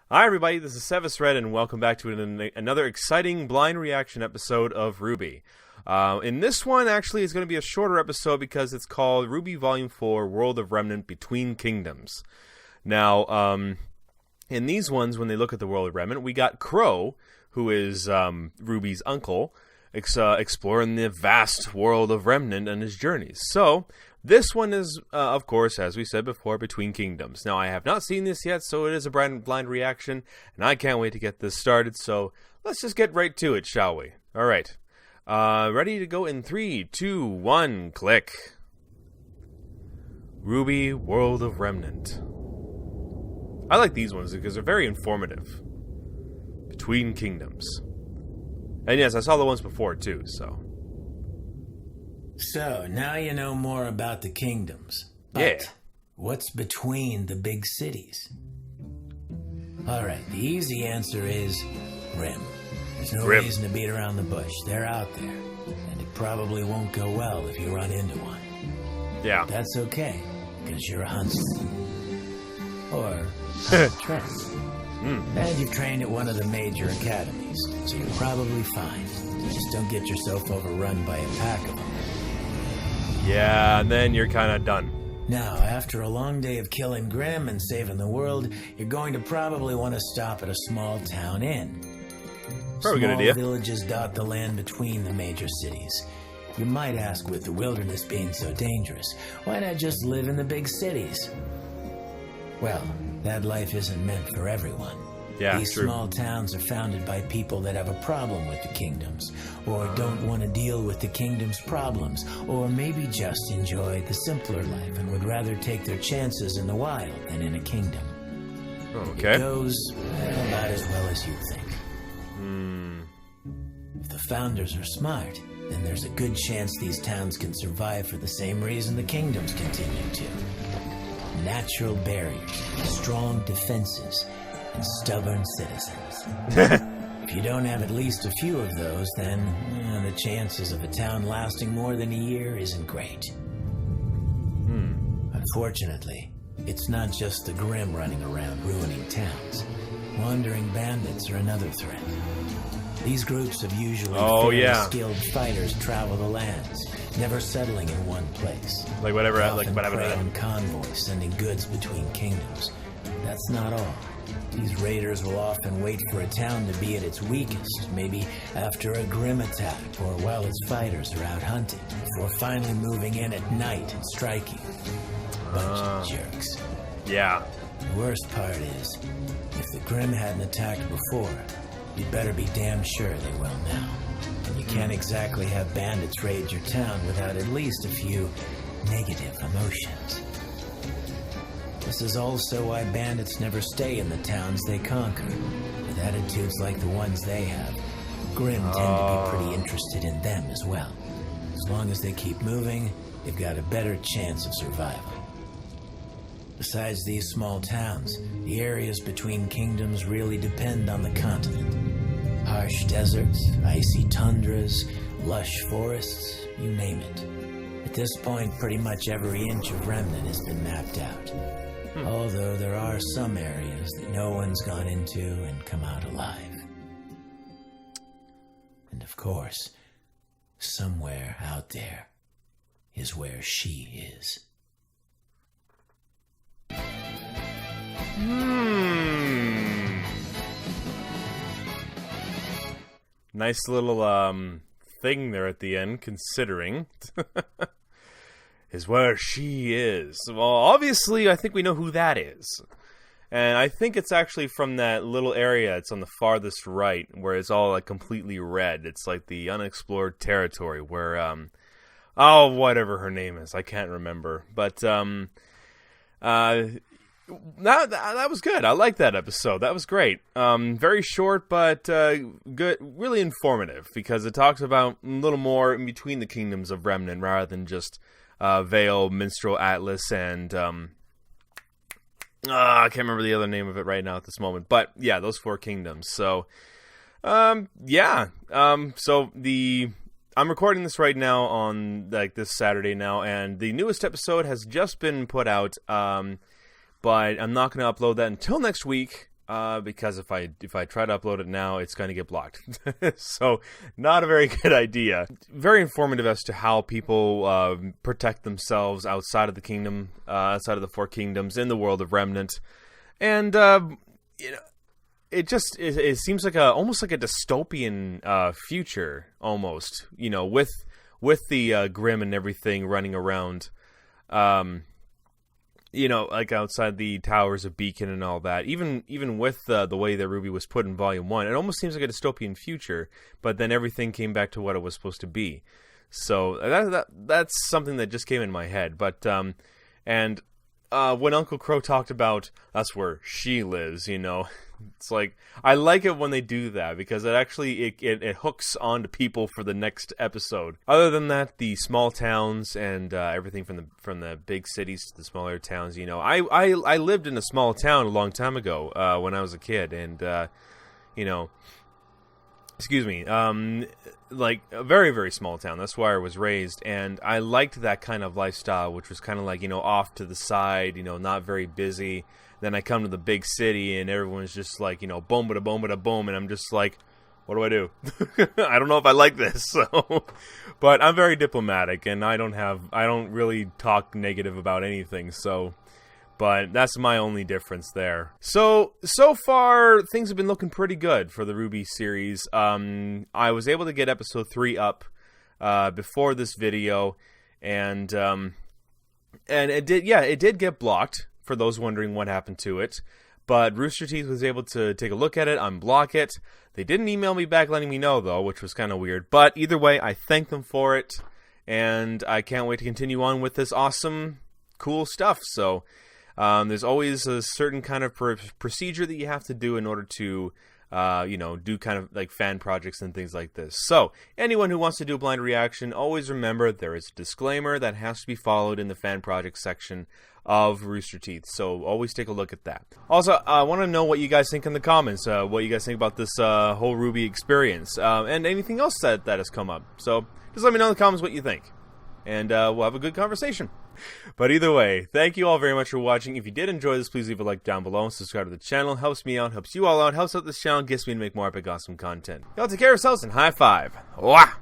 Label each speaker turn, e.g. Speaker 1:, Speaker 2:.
Speaker 1: Hi everybody, this is CephasRed and welcome back to another exciting blind reaction episode of RWBY. In this one, actually, it's going to be a shorter episode because it's called RWBY Volume 4, World of Remnant Between Kingdoms. Now, in these ones, when they look at the World of Remnant, we got Qrow, who is RWBY's uncle, exploring the vast world of Remnant and his journeys. So, this one is, of course, as we said before, Between Kingdoms. Now, I have not seen this yet, so it is a blind reaction, and I can't wait to get this started, so let's just get right to it, shall we? Alright. Ready to go in 3, 2, 1, click. RWBY World of Remnant. I like these ones because they're very informative. Between Kingdoms. And yes, I saw the ones before, too, so...
Speaker 2: So, now you know more about the kingdoms. But
Speaker 1: yeah.
Speaker 2: What's between the big cities? Alright, the easy answer is Rim. There's no reason to beat around the bush. They're out there. And it probably won't go well if you run into one.
Speaker 1: Yeah.
Speaker 2: That's okay, because you're a huntsman. Or Trent. And you've trained at one of the major academies, so you're probably fine. Just don't get yourself overrun by a pack of them.
Speaker 1: Yeah, and then you're kind of done.
Speaker 2: Now, after a long day of killing Grimm and saving the world, you're going to probably want to stop at a small town inn.
Speaker 1: Probably a good idea.
Speaker 2: Small villages dot the land between the major cities. You might ask, with the wilderness being so dangerous, why not just live in the big cities? Well, that life isn't meant for everyone.
Speaker 1: Yeah,
Speaker 2: These
Speaker 1: true.
Speaker 2: small towns are founded by people that have a problem with the kingdoms, or don't want to deal with the kingdom's problems, or maybe just enjoy the simpler life and would rather take their chances in the wild than in a kingdom.
Speaker 1: Okay.
Speaker 2: It goes about as well as you think. If the founders are smart, then there's a good chance these towns can survive for the same reason the kingdoms continue to. Natural barriers, strong defenses, and stubborn citizens. If you don't have at least a few of those, then the chances of a town lasting more than a year isn't great. Unfortunately, it's not just the Grimm running around ruining towns. Wandering bandits are another threat. These groups of usually skilled fighters travel the lands, never settling in one place.
Speaker 1: Like whatever,
Speaker 2: Often prey on convoys sending goods between kingdoms. That's not all. These raiders will often wait for a town to be at its weakest, maybe after a Grimm attack or while its fighters are out hunting, before finally moving in at night and striking. Bunch of jerks.
Speaker 1: Yeah.
Speaker 2: The worst part is, if the Grimm hadn't attacked before, you'd better be damn sure they will now. And you can't exactly have bandits raid your town without at least a few negative emotions. This is also why bandits never stay in the towns they conquer. With attitudes like the ones they have, Grimm tend to be pretty interested in them as well. As long as they keep moving, they've got a better chance of survival. Besides these small towns, the areas between kingdoms really depend on the continent. Harsh deserts, icy tundras, lush forests, you name it. At this point, pretty much every inch of Remnant has been mapped out. Although there are some areas that no one's gone into and come out alive. And of course, somewhere out there is where she is.
Speaker 1: Nice little thing there at the end, considering. Is where she is. Well, obviously, I think we know who that is. And I think it's actually from that little area. It's on the farthest right, where it's all like completely red. It's like the unexplored territory where, whatever her name is. I can't remember. But, that was good. I liked that episode. That was great. Very short, but good, really informative, because it talks about a little more in between the kingdoms of Remnant rather than just Vale, Minstrel, Atlas, and I can't remember the other name of it right now at this moment. But yeah, those 4 kingdoms. So I'm recording this right now on like this Saturday now, and the newest episode has just been put out. But I'm not going to upload that until next week, because if I try to upload it now, it's going to get blocked. So, not a very good idea. Very informative as to how people protect themselves outside of the kingdom, outside of the Four Kingdoms, in the world of Remnant. And, you know, it seems like almost like a dystopian future, almost, you know, with the Grimm and everything running around, you know, like outside the towers of Beacon and all that. Even with the way that RWBY was put in Volume 1, it almost seems like a dystopian future, but then everything came back to what it was supposed to be. So that's something that just came in my head. But when Uncle Qrow talked about that's where she lives, you know, it's like I like it when they do that because it actually it hooks onto people for the next episode. Other than that, the small towns and everything from the big cities to the smaller towns, you know, I lived in a small town a long time ago when I was a kid, and you know, excuse me, like a very, very small town. That's where I was raised, and I liked that kind of lifestyle, which was kind of like, you know, off to the side, you know, not very busy. Then I come to the big city, and everyone's just like, you know, boom, bada, boom, bada, boom, and I'm just like, what do I do? I don't know if I like this. So, but I'm very diplomatic, and I don't really talk negative about anything. So, but that's my only difference there. So far things have been looking pretty good for the RWBY series. I was able to get episode 3 up before this video, and it did get blocked. For those wondering what happened to it. But Rooster Teeth was able to take a look at it, unblock it. They didn't email me back letting me know, though, which was kind of weird. But either way, I thank them for it. And I can't wait to continue on with this awesome, cool stuff. So there's always a certain kind of procedure that you have to do in order to, you know, do kind of like fan projects and things like this. So anyone who wants to do a blind reaction, always remember there is a disclaimer that has to be followed in the fan project section of Rooster Teeth, so always take a look at that. Also, I want to know what you guys think in the comments, what you guys think about this whole RWBY experience, and anything else that has come up. So just let me know in the comments what you think, and we'll have a good conversation. But either way, thank you all very much for watching. If you did enjoy this, please leave a like down below and subscribe to the channel. Helps me out, helps you all out, helps out this channel, gets me to make more epic awesome content. Y'all take care of yourselves, and high five. Wah!